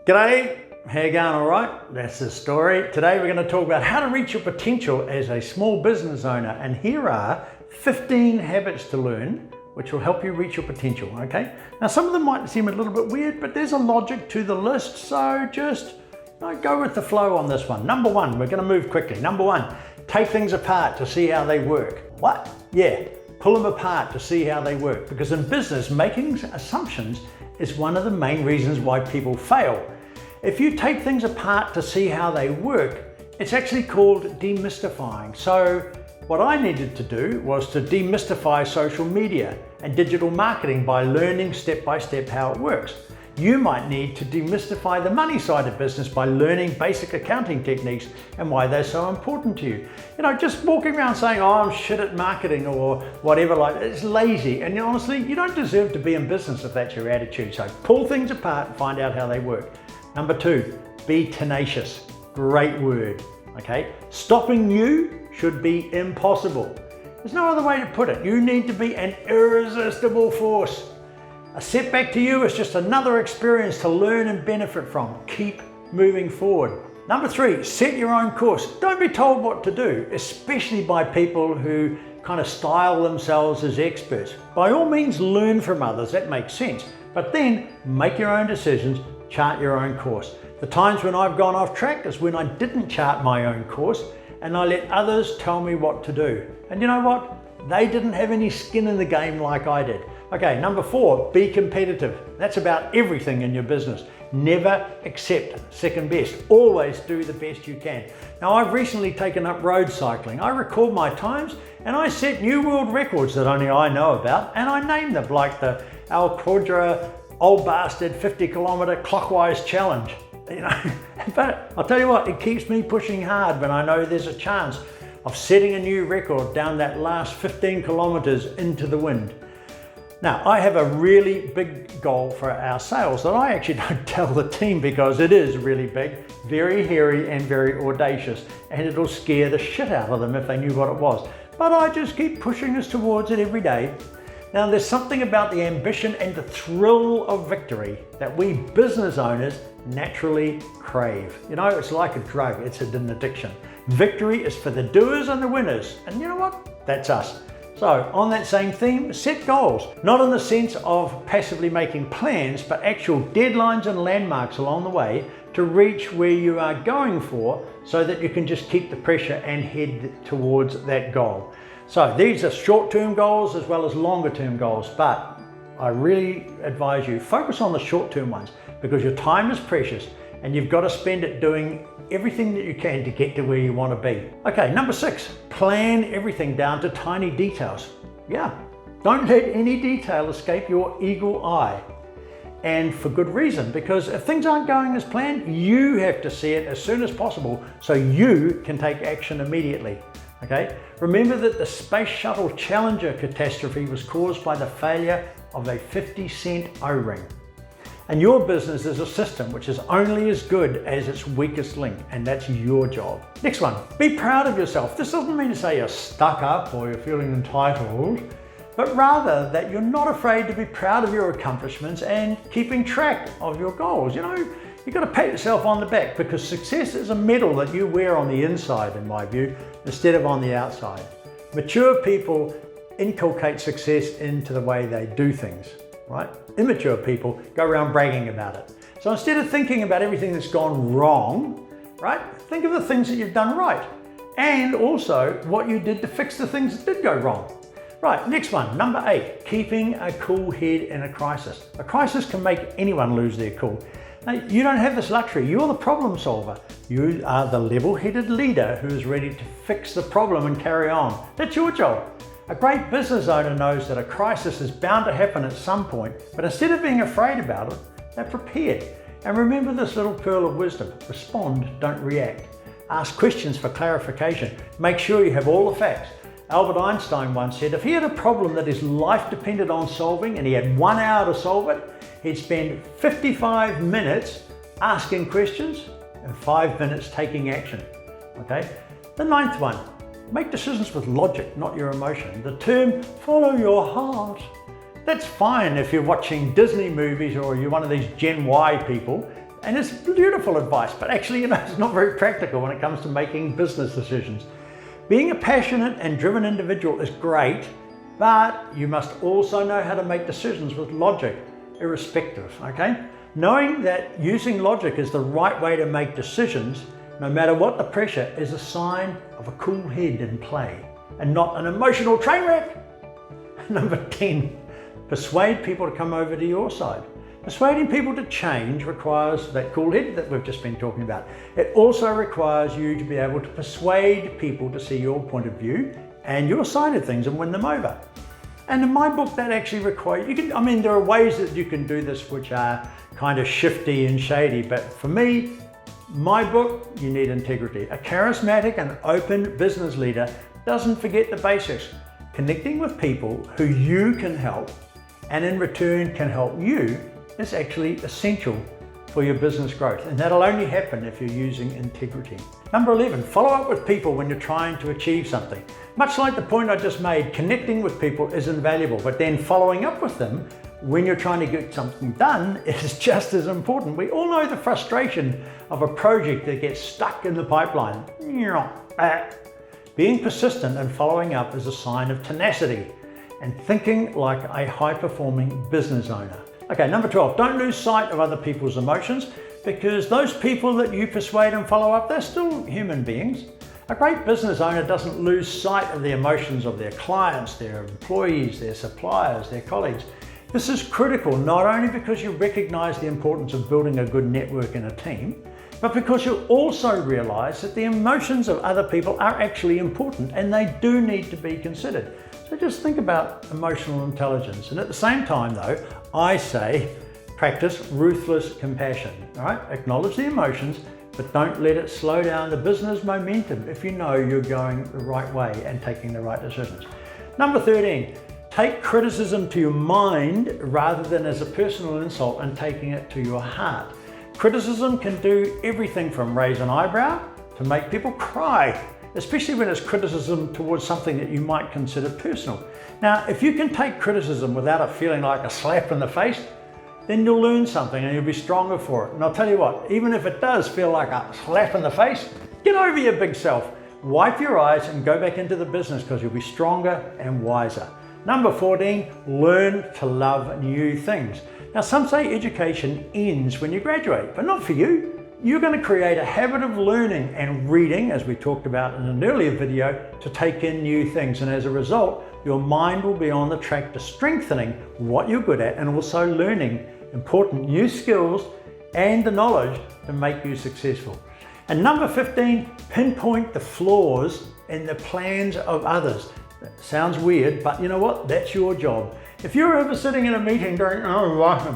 G'day, how you going? All right? That's the story. Today we're going to talk about how to reach your potential as a small business owner, and here are 15 habits to learn which will help you reach your potential, okay? Now some of them might seem a little bit weird, but there's a logic to the list, so just go with the flow on this one. Number one, we're going to move quickly. Number one, take things apart to see how they work. What? Yeah, pull them apart to see how they work, because in business, making assumptions is one of the main reasons why people fail. If you take things apart to see how they work, it's actually called demystifying. So what I needed to do was to demystify social media and digital marketing by learning step by step how it works. You might need to demystify the money side of business by learning basic accounting techniques and why they're so important to you. Just walking around saying, oh, I'm shit at marketing or whatever, it's lazy. And honestly, you don't deserve to be in business if that's your attitude. So pull things apart and find out how they work. Number two, be tenacious. Great word, okay? Stopping you should be impossible. There's no other way to put it. You need to be an irresistible force. A setback to you is just another experience to learn and benefit from. Keep moving forward. Number three, set your own course. Don't be told what to do, especially by people who kind of style themselves as experts. By all means, learn from others, that makes sense. But then make your own decisions, chart your own course. The times when I've gone off track is when I didn't chart my own course and I let others tell me what to do. And you know what? They didn't have any skin in the game like I did. Okay, number four, be competitive. That's about everything in your business. Never accept second best. Always do the best you can. Now, I've recently taken up road cycling. I record my times and I set new world records that only I know about, and I name them, like the Al Quadra Old Bastard 50-kilometer clockwise challenge. But I'll tell you what, it keeps me pushing hard when I know there's a chance of setting a new record down that last 15 kilometers into the wind. Now, I have a really big goal for our sales that I actually don't tell the team because it is really big, very hairy and very audacious, and it'll scare the shit out of them if they knew what it was. But I just keep pushing us towards it every day. Now, there's something about the ambition and the thrill of victory that we business owners naturally crave. It's like a drug, it's an addiction. Victory is for the doers and the winners, and you know what? That's us. So on that same theme, set goals, not in the sense of passively making plans, but actual deadlines and landmarks along the way to reach where you are going for, so that you can just keep the pressure and head towards that goal. So these are short-term goals as well as longer-term goals, but I really advise you, focus on the short-term ones because your time is precious and you've got to spend it doing everything that you can to get to where you want to be. Okay, number six, plan everything down to tiny details. Yeah, don't let any detail escape your eagle eye. And for good reason, because if things aren't going as planned, you have to see it as soon as possible so you can take action immediately. Okay, remember that the Space Shuttle Challenger catastrophe was caused by the failure of a 50-cent O-ring. And your business is a system which is only as good as its weakest link, and that's your job. Next one, be proud of yourself. This doesn't mean to say you're stuck up or you're feeling entitled, but rather that you're not afraid to be proud of your accomplishments and keeping track of your goals. You've got to pat yourself on the back, because success is a medal that you wear on the inside, in my view, instead of on the outside. Mature people inculcate success into the way they do things, right? Immature people go around bragging about it. So instead of thinking about everything that's gone wrong, right, think of the things that you've done right, and also what you did to fix the things that did go wrong. Right, next one, number eight, keeping a cool head in a crisis. A crisis can make anyone lose their cool. Now, you don't have this luxury. You're the problem solver. You are the level-headed leader who is ready to fix the problem and carry on. That's your job. A great business owner knows that a crisis is bound to happen at some point, but instead of being afraid about it, they're prepared. And remember this little pearl of wisdom: respond, don't react. Ask questions for clarification. Make sure you have all the facts. Albert Einstein once said if he had a problem that his life depended on solving and he had 1 hour to solve it, he'd spend 55 minutes asking questions and 5 minutes taking action. Okay? The ninth one, make decisions with logic, not your emotion. The term follow your heart That's fine if you're watching Disney movies or you're one of these Gen Y people, And it's beautiful advice, but actually, it's not very practical when it comes to making business decisions. Being a passionate and driven individual is great, but you must also know how to make decisions with logic, irrespective, okay? Knowing that using logic is the right way to make decisions, no matter what the pressure, is a sign of a cool head in play and not an emotional train wreck. Number 10, persuade people to come over to your side. Persuading people to change requires that cool head that we've just been talking about. It also requires you to be able to persuade people to see your point of view and your side of things and win them over. And in my book, that actually requires, there are ways that you can do this which are kind of shifty and shady, but for me, my book, you need integrity. A charismatic and open business leader doesn't forget the basics. Connecting with people who you can help and in return can help you is actually essential for your business growth, and that'll only happen if you're using integrity. Number 11, follow up with people when you're trying to achieve something. Much like the point I just made, connecting with people is invaluable, but then following up with them when you're trying to get something done is just as important. We all know the frustration of a project that gets stuck in the pipeline. Being persistent and following up is a sign of tenacity and thinking like a high-performing business owner. Okay, number 12, don't lose sight of other people's emotions, because those people that you persuade and follow up, they're still human beings. A great business owner doesn't lose sight of the emotions of their clients, their employees, their suppliers, their colleagues. This is critical, not only because you recognize the importance of building a good network in a team, but because you also realize that the emotions of other people are actually important and they do need to be considered. So just think about emotional intelligence. And at the same time though, I say practice ruthless compassion, all right? Acknowledge the emotions, but don't let it slow down the business momentum if you know you're going the right way and taking the right decisions. Number 13, take criticism to your mind rather than as a personal insult and taking it to your heart. Criticism can do everything from raise an eyebrow to make people cry, especially when it's criticism towards something that you might consider personal. Now, if you can take criticism without it feeling like a slap in the face, then you'll learn something and you'll be stronger for it. And I'll tell you what, even if it does feel like a slap in the face, get over your big self, wipe your eyes and go back into the business, because you'll be stronger and wiser. Number 14, learn to love new things. Now, some say education ends when you graduate, but not for you. You're going to create a habit of learning and reading, as we talked about in an earlier video, to take in new things. And as a result, your mind will be on the track to strengthening what you're good at and also learning important new skills and the knowledge to make you successful. And number 15, pinpoint the flaws in the plans of others. That sounds weird, but you know what? That's your job. If you're ever sitting in a meeting going,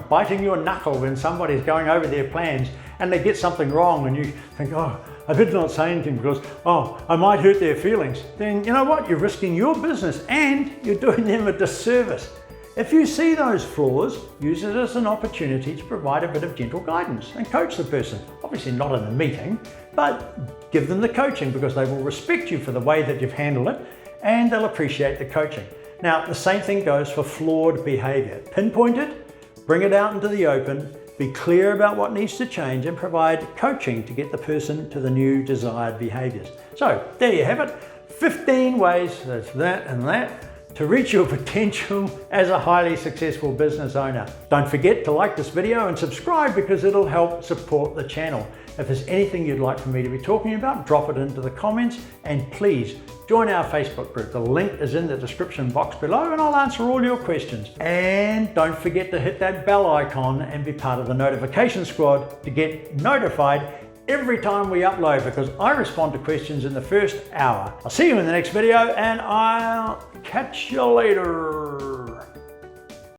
biting your knuckle when somebody's going over their plans and they get something wrong and you think, I better not say anything because, I might hurt their feelings, then you know what? You're risking your business and you're doing them a disservice. If you see those flaws, use it as an opportunity to provide a bit of gentle guidance and coach the person. Obviously not in a meeting, but give them the coaching, because they will respect you for the way that you've handled it and they'll appreciate the coaching. Now, the same thing goes for flawed behavior. Pinpoint it, bring it out into the open, be clear about what needs to change, and provide coaching to get the person to the new desired behaviors. So there you have it, 15 ways, that's that and that, to reach your potential as a highly successful business owner. Don't forget to like this video and subscribe, because it'll help support the channel. If there's anything you'd like for me to be talking about, drop it into the comments, and please join our Facebook group. The link is in the description box below and I'll answer all your questions. And don't forget to hit that bell icon and be part of the notification squad to get notified every time we upload, because I respond to questions in the first hour. I'll see you in the next video and I'll catch you later.